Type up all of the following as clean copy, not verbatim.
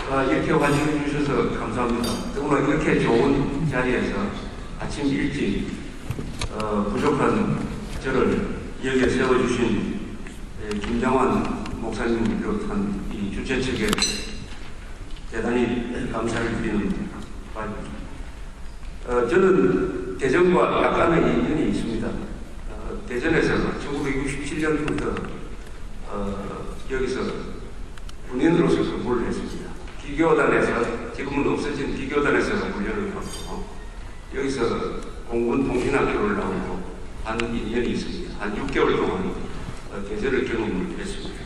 이렇게 환영해 주셔서 감사합니다. 정말 이렇게 좋은 자리에서 아침 일찍 부족한 저를 여기에 세워주신 김장환 목사님 비롯한 이 주최 측에 대단히 감사를 드리는 바입니다. 저는 대전과 약간의 인연이 있습니다. 대전에서 1967년부터 여기서 군인으로서 근무를 했습니다. 기교단에서, 지금은 없어진 기교단에서 훈련을 받고 여기서 공군 통신학교를 나오고 한 인연이 있습니다. 한 6개월 동안 대전을 경험을 했습니다.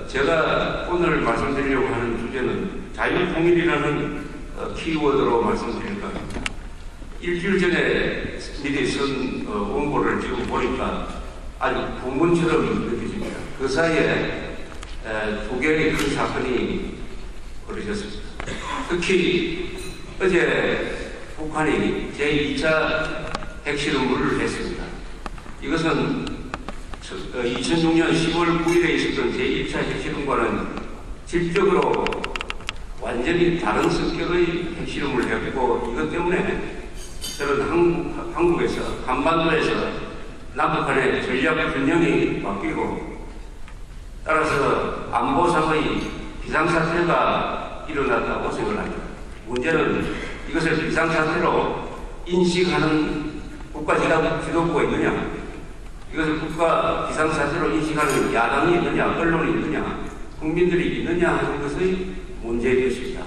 제가 오늘 말씀드리려고 하는 주제는 자유통일이라는 키워드로 말씀드릴 겁니다. 일주일 전에 미리 쓴 원고를 지금 보니까 아주 공문처럼 느껴집니다. 그 사이에 두 개의 큰 사건이 벌어졌습니다. 특히 어제 북한이 제2차 핵실험을 했습니다. 이것은 2006년 10월 9일에 있었던 제1차 핵실험과는 질적으로 완전히 다른 성격의 핵실험을 했고, 이것 때문에 저는 한국에서, 한반도에서 남북한의 전략 균형이 바뀌고, 따라서 안보상의 비상사태가 일어났다고 생각합니다. 문제는 이것을 비상사태로 인식하는 국가 지도부가 있느냐, 이것을 국가 비상사태로 인식하는 야당이 있느냐, 언론이 있느냐, 국민들이 있느냐 하는 것의 문제인 것입니다.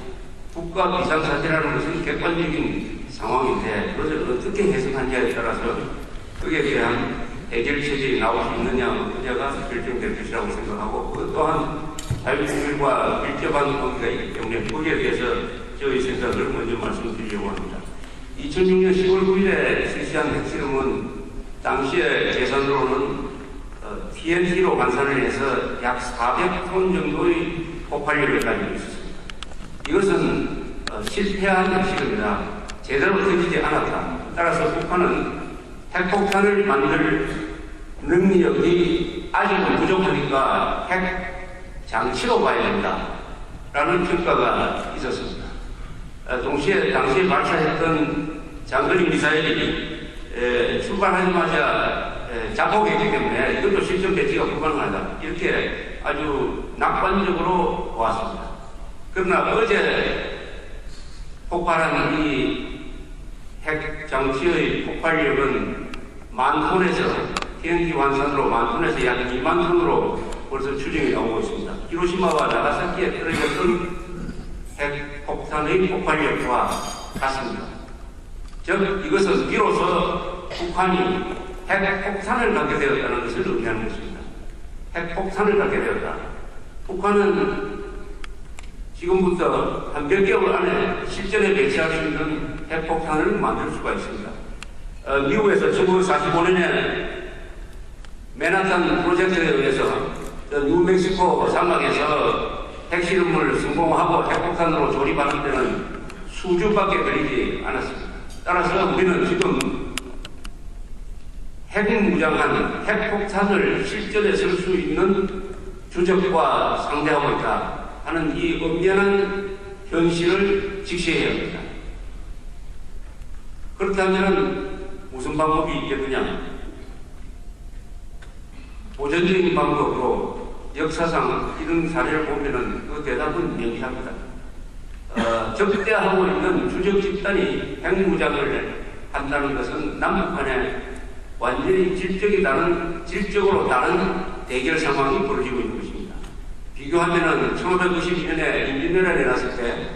국가 비상사태라는 것은 객관적인 상황인데 그것을 어떻게 해석하느냐에 따라서 거기에 대한 해결책이 나올 수 있느냐 없느냐가 결정될 것이라고 생각하고, 그 또한 자유통일과 밀접한 관계가 있기 때문에 거기에 대해서 저의 생각을 먼저 말씀드리려고 합니다. 2006년 10월 9일에 실시한 핵실험은 당시의 계산으로는 TNT로 환산을 해서 약 400톤 정도의 폭발력을 가지고 있었습니다. 이것은 실패한 핵실험이다. 제대로 터지지 않았다. 따라서 북한은 핵폭탄을 만들 능력이 아직은 부족하니까 핵 장치로 봐야 된다. 라는 평가가 있었습니다. 동시에 당시에 발사했던 장거리 미사일이 출발하자마자 자폭했기 때문에 이것도 실전 배치가 불가능하다. 이렇게 아주 낙관적으로 보았습니다. 그러나 어제 폭발한 이 핵 장치의 폭발력은 10,000톤에서 TNT 환산으로 10,000톤에서 약 20,000톤으로 벌써 추정이 나오고 있습니다. 히로시마와 나가사키에 떨어졌던 핵폭탄의 폭발력과 같습니다. 즉 이것은 비로소 북한이 핵폭탄을 갖게 되었다는 것을 의미하는 것입니다. 핵폭탄을 갖게 되었다. 북한은 지금부터 한 몇 개월 안에 실전에 배치할 수 있는 핵폭탄을 만들 수가 있습니다. 미국에서 1945년에 맨하탄 프로젝트에 의해서 뉴멕시코 사막에서 핵실험을 성공하고 핵폭탄으로 조립하는 데는 수주밖에 걸리지 않았습니다. 따라서 우리는 지금 핵무장한 핵폭탄을 실전에 쓸 수 있는 주적과 상대하고 있다 하는 이 엄연한 현실을 직시해야 합니다. 그렇다면 무슨 방법이 있겠느냐? 보전적인 방법으로 역사상 이런 사례를 보면은 그 대답은 명쾌합니다. 적대하고 있는 주적 집단이 핵무장을 한다는 것은 남북한에 완전히 질적으로 다른 대결 상황이 벌어지고 있는 것입니다. 비교하면은 1592년에 인민연합이 났을 때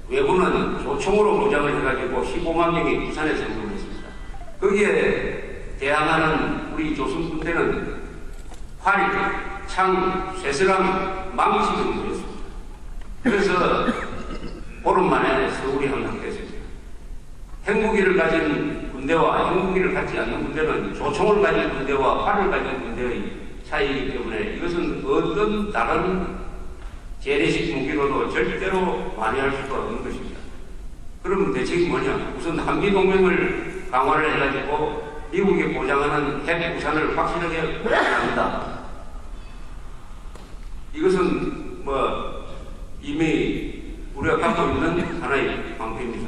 외군은 조총으로 무장을 해가지고 15만 명이 부산에 성공을 했습니다. 거기에 대항하는 우리 조선 군대는 활, 창, 쇠쇠랑, 망치 정도였습니다. 그래서 보름 만에 서울이 함락됐습니다. 핵무기를 가진 군대와 핵무기를 갖지 않는 군대는 조총을 가진 군대와 활을 가진 군대의 차이이기 때문에 이것은 어떤 다른 재래식 무기로도 절대로 만회할 수가 없는 것입니다. 그럼 대책이 뭐냐? 우선 한미동맹을 강화를 해가지고 미국이 보장하는 핵 우산을 확실하게 한다. 이것은 이미 우리가 갖고 있는 하나의 방패입니다.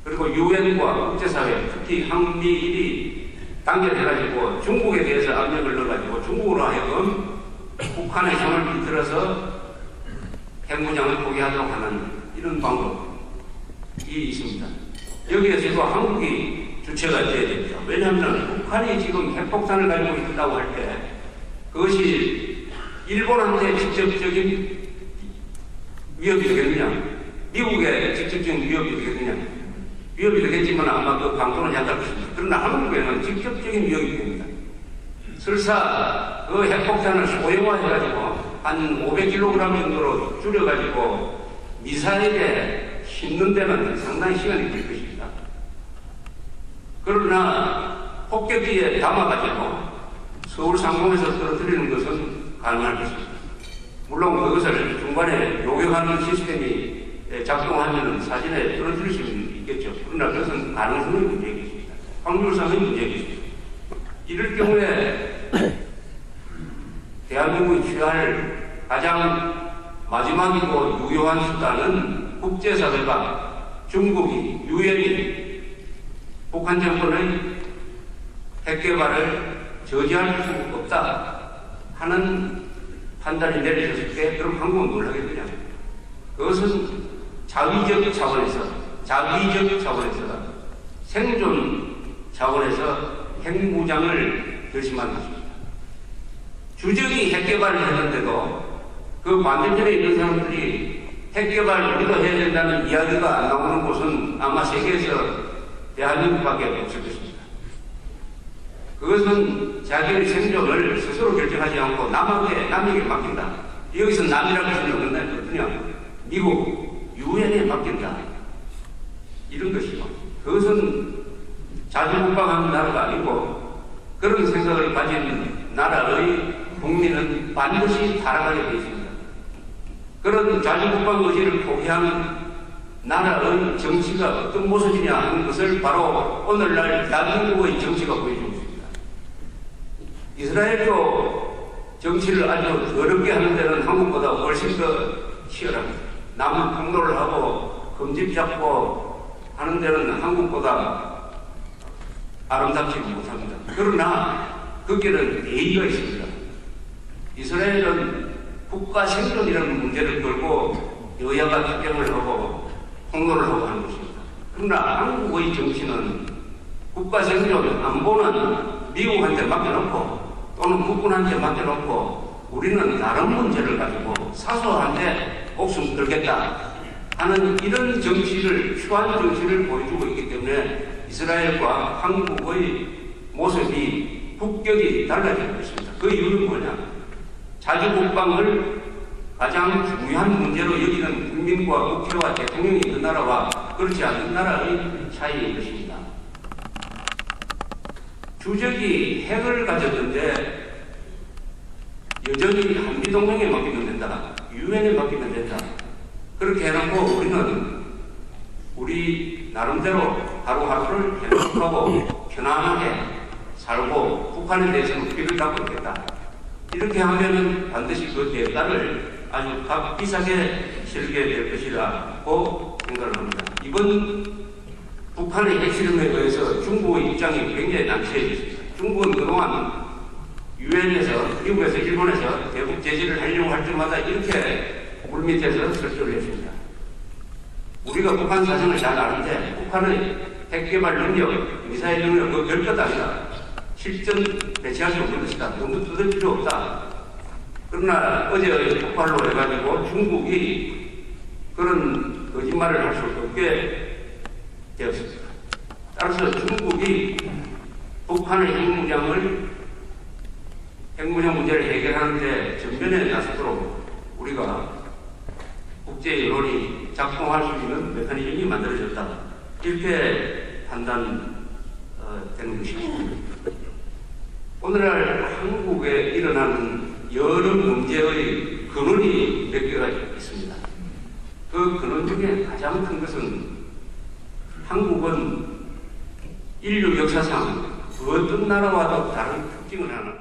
그리고 유엔과 국제사회, 특히 한미일이 단결해가지고 중국에 대해서 압력을 넣어가지고 중국으로 하여금 북한의 힘을 비틀어서 핵무장을 포기하도록 하는 이런 방법이 있습니다. 여기에서도 한국이 주체가 되어야 됩니다. 왜냐하면 북한이 지금 핵폭탄을 가지고 있다고 할 때 그것이 일본한테 직접적인 위협이 되겠느냐, 미국에 직접적인 위협이 되겠느냐, 위협이 되겠지만 아마 그 강도는 약할 것입니다. 그러나 한국에는 직접적인 위협이 됩니다. 설사 그 핵폭탄을 소형화해가지고 한 500kg 정도로 줄여가지고 미사일에 싣는 데는 상당히 시간이 걸릴 것입니다. 그러나 폭격기에 담아가지고 서울 상공에서 떨어뜨리는 것은 가능할 것입니다. 물론 그것을 중간에 요격하는 시스템이 작동하면 사진에 떨어뜨릴 수 있겠죠. 그러나 그것은 가능성의 문제이겠습니다. 확률상의 문제이겠습니다. 이럴 경우에 대한민국이 취할 가장 마지막이고 유효한 수단은 국제사회가 중국이, 유엔이 북한 정권의 핵개발을 저지할 수 없다 하는 판단이 내려졌을 때 그럼 한국은 뭘 하겠느냐? 그것은 자위적 차원에서 생존 차원에서 핵무장을 결심한 것입니다. 주적이 핵개발을 했는데도 그 반대편에 있는 사람들이 핵개발 우리도 해야 된다는 이야기가 안 나오는 곳은 아마 세계에서 대한민국밖에 없을 것입니다. 그것은 자기의 생존을 스스로 결정하지 않고 남에게 맡긴다. 여기서 남이라고 하는 것은 어떠냐? 미국, 유엔에 맡긴다. 이런 것이고, 그것은 자주국방하는 나라가 아니고 그런 생각을 가진 나라의 국민은 반드시 타락하게 되어 있습니다. 그런 자주국방 의지를 포기한 나라의 정치가 어떤 모습이냐 하는 것을 바로 오늘날 대한민국의 정치가 보여주고 있습니다. 이스라엘도 정치를 아주 더럽게 하는 데는 한국보다 훨씬 더 치열합니다. 남 폭로를 하고 금집 잡고 하는 데는 한국보다 아름답지 못합니다. 그러나 거기에는 예의가 있습니다. 이스라엘은 국가 생존이라는 문제를 걸고 여야가 투쟁을 하고 폭로를 하고 하는 것입니다. 그러나 한국의 정치는 국가 생존 안보는 미국한테 맡겨놓고 또는 국군한테 맡겨놓고 우리는 다른 문제를 가지고 사소한데 목숨 걸겠다 하는 이런 정치를, 추한 정치를 보여주고 있기 때문에 이스라엘과 한국의 모습이 국격이 달라지고 있습니다. 그 이유는 뭐냐? 자주국방을 가장 중요한 문제로 여기는 국민과 국회와 대통령이 있는 나라와 그렇지 않은 나라의 차이인 것입니다. 주적이 핵을 가졌는데 여전히 한미동맹에 맡기면 된다, 유엔에 맡기면 된다. 그렇게 해놓고 우리 나름대로 하루하루를 행복하고 편안하게 살고 북한에 대해서는 피를 닦고 있겠다. 이렇게 하면은 반드시 그 대가를 아주 값비싸게 치르게 될 것이라고 생각을 합니다. 이번 북한의 핵실험에 의해서 중국의 입장이 굉장히 난처해졌습니다. 중국은 그동안 유엔에서, 미국에서, 일본에서 대북 제재를 하려고 할 때마다 이렇게 물밑에서 설득을 했습니다. 우리가 북한 사정을 잘 아는데 북한의 핵개발 능력, 미사일 능력 그거 별것 아니다. 실전 배치할 수 없는 것이다. 너무 뜯을 필요 없다. 그러나 어제 폭발로 해가지고 중국이 그런 거짓말을 할 수 없게 되었습니다. 따라서 중국이 북한의 핵무장 문제를 해결하는데 전면에 나서도록 우리가 국제 여론이 작동할 수 있는 메커니즘이 만들어졌다. 이렇게 판단되는 것입니다. 오늘날 한국에 일어나는 여러 문제의 근원이 몇 개가 있습니다. 그 근원 중에 가장 큰 것은 한국은 인류 역사상 어떤 나라와도 다른 특징을 하나